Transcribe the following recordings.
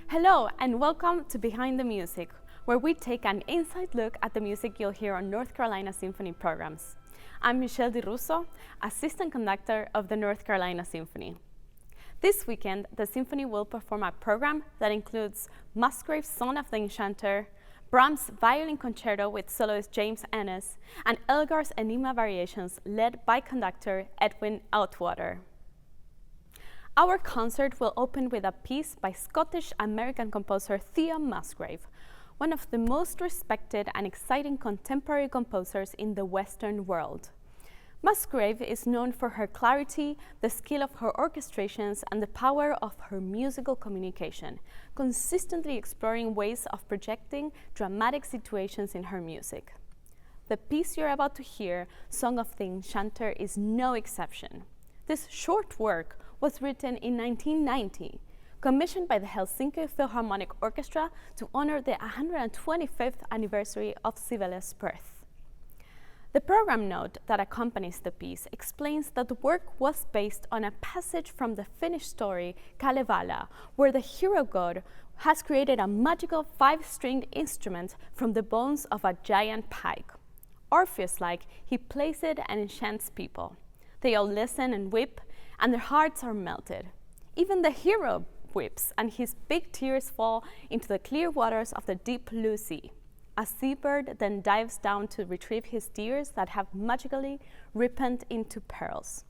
Hello and welcome to Behind the Music, where we take an inside look at the music you'll hear on North Carolina Symphony programs. I'm Michelle Di Russo, assistant conductor of the North Carolina Symphony. This weekend, the Symphony will perform a program that includes Musgrave's Son of the Enchanter, Brahms Violin Concerto with soloist James Ehnes, and Elgar's Enigma Variations led by conductor Edwin Outwater. Our concert will open with a piece by Scottish-American composer Thea Musgrave, one of the most respected and exciting contemporary composers in the Western world. Musgrave is known for her clarity, the skill of her orchestrations, and the power of her musical communication, consistently exploring ways of projecting dramatic situations in her music. The piece you're about to hear, Song of the Enchanter, is no exception. This short work was written in 1990, commissioned by the Helsinki Philharmonic Orchestra to honor the 125th anniversary of Sibelius' birth. The program note that accompanies the piece explains that the work was based on a passage from the Finnish story Kalevala, where the hero god has created a magical 5-stringed instrument from the bones of a giant pike. Orpheus-like, he plays it and enchants people. They all listen and weep, and their hearts are melted. Even the hero weeps, and his big tears fall into the clear waters of the deep blue sea. A seabird then dives down to retrieve his tears that have magically ripened into pearls.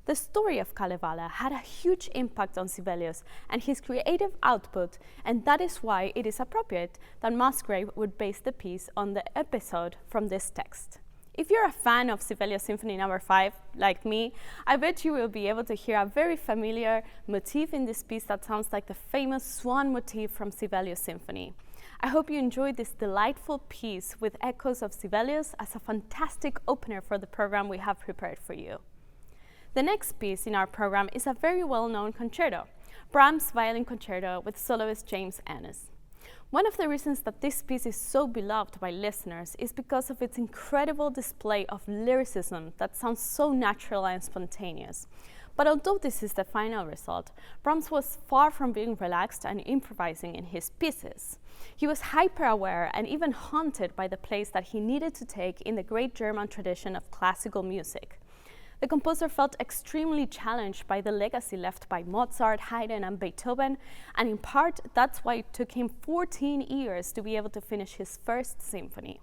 The story of Kalevala had a huge impact on Sibelius and his creative output, and that is why it is appropriate that Musgrave would base the piece on the episode from this text. If you're a fan of Sibelius Symphony No. 5, like me, I bet you will be able to hear a very familiar motif in this piece that sounds like the famous swan motif from Sibelius Symphony. I hope you enjoyed this delightful piece with echoes of Sibelius as a fantastic opener for the program we have prepared for you. The next piece in our program is a very well-known concerto, Brahms Violin Concerto with soloist James Ehnes. One of the reasons that this piece is so beloved by listeners is because of its incredible display of lyricism that sounds so natural and spontaneous. But although this is the final result, Brahms was far from being relaxed and improvising in his pieces. He was hyper-aware and even haunted by the place that he needed to take in the great German tradition of classical music. The composer felt extremely challenged by the legacy left by Mozart, Haydn, and Beethoven, and in part, that's why it took him 14 years to be able to finish his first symphony.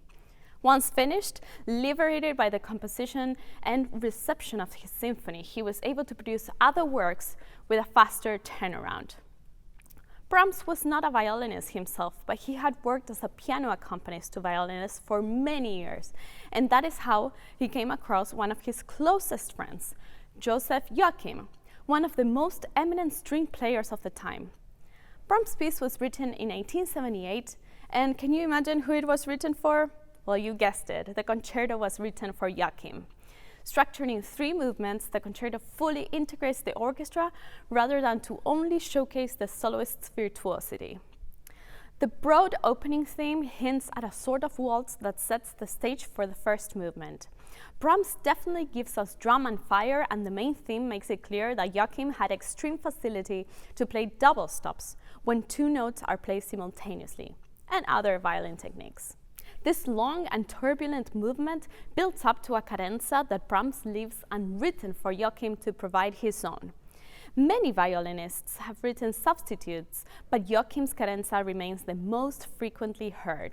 Once finished, liberated by the composition and reception of his symphony, he was able to produce other works with a faster turnaround. Brahms was not a violinist himself, but he had worked as a piano accompanist to violinists for many years, and that is how he came across one of his closest friends, Joseph Joachim, one of the most eminent string players of the time. Brahms' piece was written in 1878, and can you imagine who it was written for? Well, you guessed it, the concerto was written for Joachim. Structured in 3 movements, the concerto fully integrates the orchestra rather than to only showcase the soloist's virtuosity. The broad opening theme hints at a sort of waltz that sets the stage for the first movement. Brahms definitely gives us drum and fire, and the main theme makes it clear that Joachim had extreme facility to play double stops when 2 notes are played simultaneously, and other violin techniques. This long and turbulent movement builds up to a cadenza that Brahms leaves unwritten for Joachim to provide his own. Many violinists have written substitutes, but Joachim's cadenza remains the most frequently heard.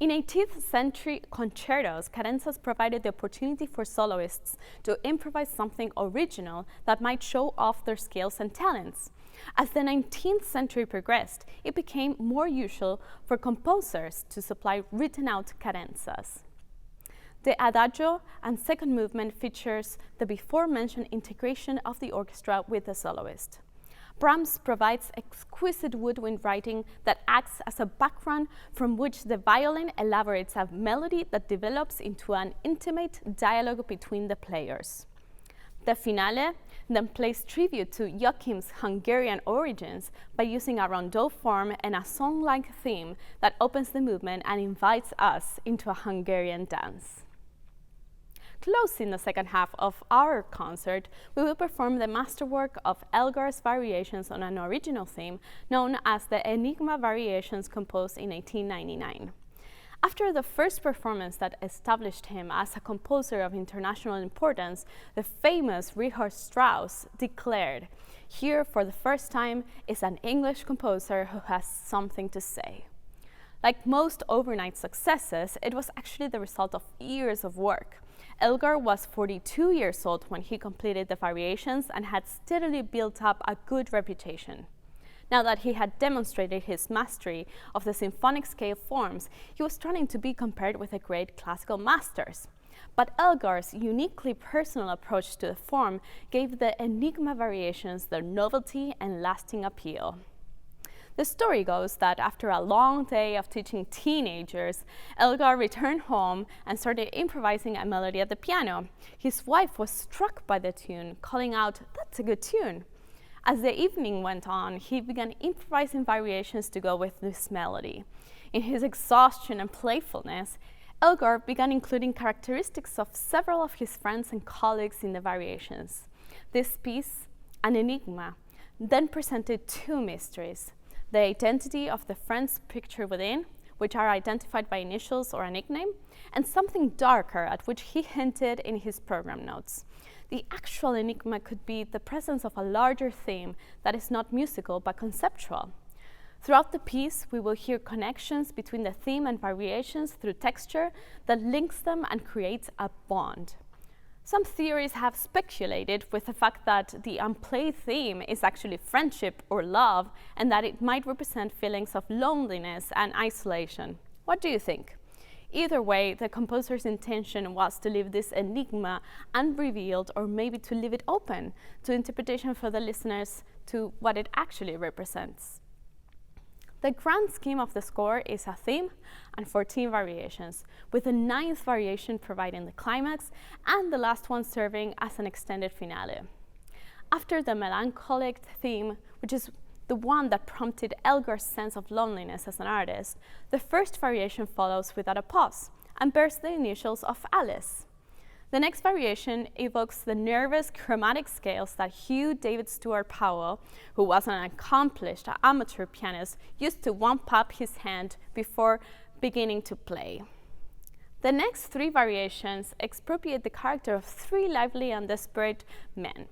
In 18th century concertos, cadenzas provided the opportunity for soloists to improvise something original that might show off their skills and talents. As the 19th century progressed, it became more usual for composers to supply written-out cadenzas. The adagio and second movement features the before-mentioned integration of the orchestra with the soloist. Brahms provides exquisite woodwind writing that acts as a background from which the violin elaborates a melody that develops into an intimate dialogue between the players. The finale then plays tribute to Joachim's Hungarian origins by using a rondeau form and a song-like theme that opens the movement and invites us into a Hungarian dance. Closing the second half of our concert, we will perform the masterwork of Elgar's variations on an original theme known as the Enigma Variations, composed in 1899. After the first performance that established him as a composer of international importance, the famous Richard Strauss declared, "Here for the first time is an English composer who has something to say." Like most overnight successes, it was actually the result of years of work. Elgar was 42 years old when he completed the variations and had steadily built up a good reputation. Now that he had demonstrated his mastery of the symphonic scale forms, he was starting to be compared with the great classical masters. But Elgar's uniquely personal approach to the form gave the Enigma Variations their novelty and lasting appeal. The story goes that after a long day of teaching teenagers, Elgar returned home and started improvising a melody at the piano. His wife was struck by the tune, calling out, "That's a good tune." As the evening went on, he began improvising variations to go with this melody. In his exhaustion and playfulness, Elgar began including characteristics of several of his friends and colleagues in the variations. This piece, an enigma, then presented two mysteries: the identity of the friends pictured within, which are identified by initials or a nickname, and something darker at which he hinted in his program notes. The actual enigma could be the presence of a larger theme that is not musical but conceptual. Throughout the piece, we will hear connections between the theme and variations through texture that links them and creates a bond. Some theories have speculated with the fact that the unplayed theme is actually friendship or love, and that it might represent feelings of loneliness and isolation. What do you think? Either way, the composer's intention was to leave this enigma unrevealed, or maybe to leave it open to interpretation for the listeners to what it actually represents. The grand scheme of the score is a theme and 14 variations, with the 9th variation providing the climax and the last one serving as an extended finale. After the melancholic theme, which is the one that prompted Elgar's sense of loneliness as an artist, the first variation follows without a pause and bears the initials of Alice. The next variation evokes the nervous chromatic scales that Hugh David Stuart Powell, who was an accomplished amateur pianist, used to wamp up his hand before beginning to play. The next 3 variations expropriate the character of 3 lively and desperate men: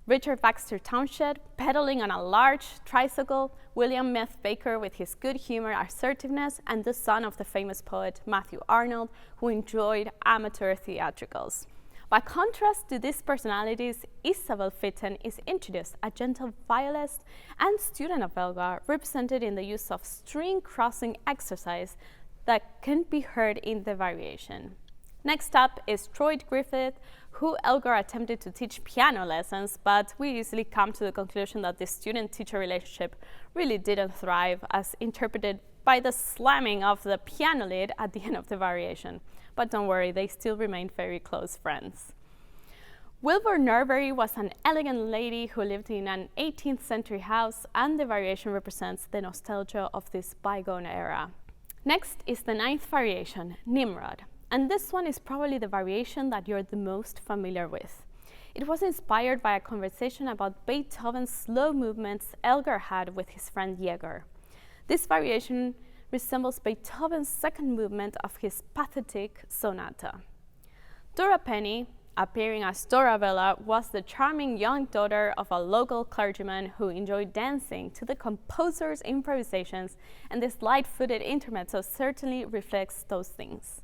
Richard Baxter Townshend, pedaling on a large tricycle; William Meth Baker, with his good humor, assertiveness; and the son of the famous poet Matthew Arnold, who enjoyed amateur theatricals. By contrast to these personalities, Isabel Fitton is introduced, a gentle violist and student of Elgar, represented in the use of string crossing exercise that can be heard in the variation. Next up is Troy Griffith, who Elgar attempted to teach piano lessons, but we easily come to the conclusion that the student-teacher relationship really didn't thrive, as interpreted by the slamming of the piano lid at the end of the variation. But don't worry, they still remained very close friends. Wilbur Norbury was an elegant lady who lived in an 18th century house, and the variation represents the nostalgia of this bygone era. Next is the 9th variation, Nimrod. And this one is probably the variation that you're the most familiar with. It was inspired by a conversation about Beethoven's slow movements Elgar had with his friend Jaeger. This variation resembles Beethoven's second movement of his pathetic sonata. Dora Penny, appearing as Dorabella, was the charming young daughter of a local clergyman who enjoyed dancing to the composer's improvisations, and this light-footed intermezzo certainly reflects those things.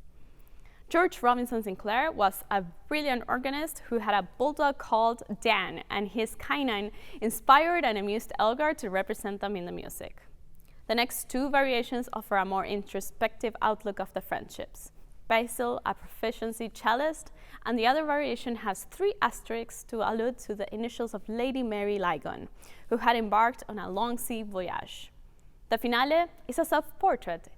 George Robinson Sinclair was a brilliant organist who had a bulldog called Dan, and his canine inspired and amused Elgar to represent them in the music. The next 2 variations offer a more introspective outlook of the friendships. Basil, a proficiency cellist, and the other variation has 3 asterisks to allude to the initials of Lady Mary Lygon, who had embarked on a long sea voyage. The finale is a self-portrait,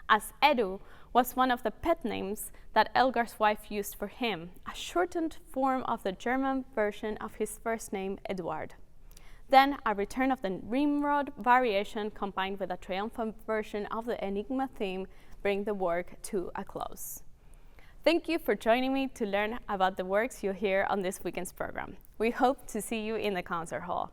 as Edu was one of the pet names that Elgar's wife used for him, a shortened form of the German version of his first name, Edward. Then a return of the Nimrod variation combined with a triumphant version of the Enigma theme bring the work to a close. Thank you for joining me to learn about the works you'll hear on this weekend's program. We hope to see you in the concert hall.